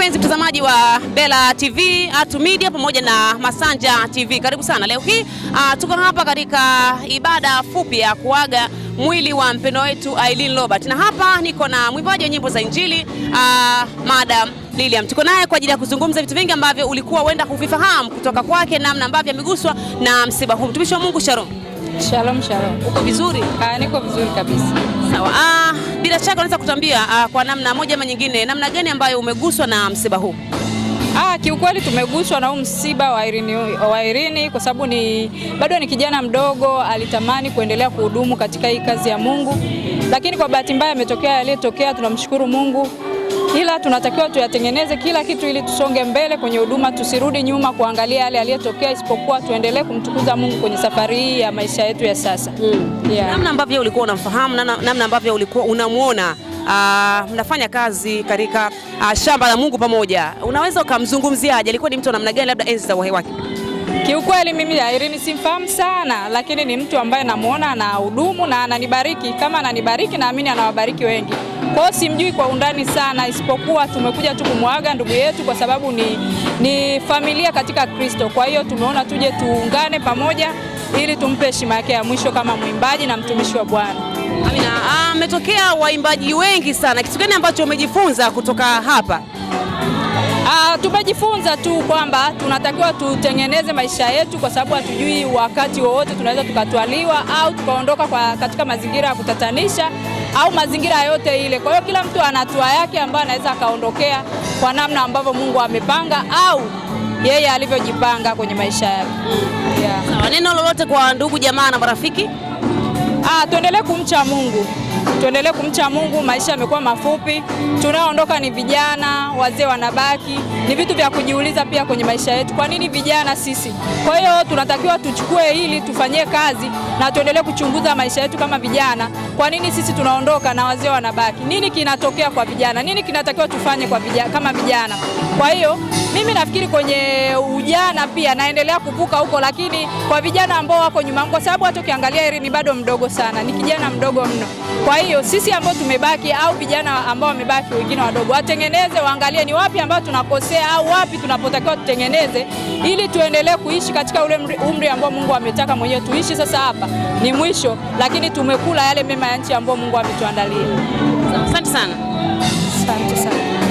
mpenzi mtazamaji wa Bela TV, Atu Media pamoja na Masanja TV. Karibu sana. Leo hii tuko hapa katika ibada fupi ya kuaga mwili wa mpendwa wetu Aileen Robert. Na hapa niko na mwimbaji wa nyimbo za Injili Madam Lilian. Tuko naye kwa ajili ya kuzungumza vitu vingi ambavyo ulikuwa uenda kuvifahamu kutoka kwake, namna ambavyo ameguswa na msiba huu. Mtumishi wa Mungu, shalom. Shalom, shalom. Uko vizuri? Niko vizuri kabisa. Sawa. Bila shaka unaweza kutuambia kwa namna moja ama nyingine, namna gani ambayo umeguswa na msiba huu? Kiukweli tumeguswa na huu msiba wa Irene kwa sababu bado ni kijana mdogo, alitamani kuendelea kuhudumu katika hii kazi ya Mungu. Lakini kwa bahati mbaya ametokea yaliyotokea. Tunamshukuru Mungu. Ila tunatakiwa tuyatengeneze kila kitu ili tusonge mbele kwenye huduma, tusirudi nyuma kuangalia yale yaliyotokea, isipokuwa tuendelee kumtukuza Mungu kwenye safari hii ya maisha yetu ya sasa. Namna ambavyo ulikuwa unamfahamu, namna ambavyo ulikuwa unamuona mnafanya kazi katika shamba la Mungu pamoja, unaweza ukamzungumziaje? Alikuwa ni mtu wa namna gani, labda enzi za uhai wake? Kiukweli mimi Irene simfahamu sana, lakini ni mtu ambaye namuona anahudumu na ananibariki. Kama ananibariki, naamini anawabariki wengi. Kwa hiyo simjui kwa undani sana, isipokuwa tumekuja tu kumwaga ndugu yetu kwa sababu ni familia katika Kristo. Kwa hiyo tumeona tuje tuungane pamoja ili tumpe heshima yake ya mwisho kama mwimbaji na mtumishi wa Bwana. Amina. Ametokea waimbaji wengi sana. Kitu gani ambacho umejifunza kutoka hapa? Tumejifunza tu kwamba tunatakiwa tutengeneze maisha yetu, kwa sababu hatujui wakati wowote tunaweza tukatwaliwa au tukaondoka katika mazingira ya kutatanisha au mazingira yote ile. Kwa hiyo kila mtu ana hatua yake ambayo anaweza akaondokea kwa namna ambavyo Mungu amepanga au yeye alivyojipanga kwenye maisha yake. Sawa, neno lolote kwa ndugu jamaa na marafiki? Tuendelee kumcha Mungu. Tuendelee kumcha Mungu, maisha yamekuwa mafupi. Tunaoondoka ni vijana, wazee wanabaki. Ni vitu vya kujiuliza pia kwenye maisha yetu. Kwa nini vijana sisi? Kwa hiyo tunatakiwa tuchukue hili, tufanyie kazi na tuendelee kuchunguza maisha yetu kama vijana. Kwa nini sisi tunaondoka na wazee wanabaki? Nini kinatokea kwa vijana? Nini kinatakiwa tufanye kwa vijana kama vijana? Kwa hiyo mimi nafikiri kwenye ujana pia naendelea kuvuka huko, lakini kwa vijana ambao wako nyuma, kwa sababu hata ukiangalia Irene bado mdogo sana, ni kijana mdogo mno. Kwa hiyo sisi ambao tumebaki au vijana ambao wamebaki wengine wadogo, watengeneze, waangalie ni wapi ambao tunakosea au wapi tunapotakiwa tutengeneze, ili tuendelee kuishi katika ule umri ambao Mungu ametaka mwenyewe tuishi. Sasa hapa ni mwisho, lakini tumekula yale mema ya nchi ambao Mungu ametuandalia. Asante sana. Asante sana.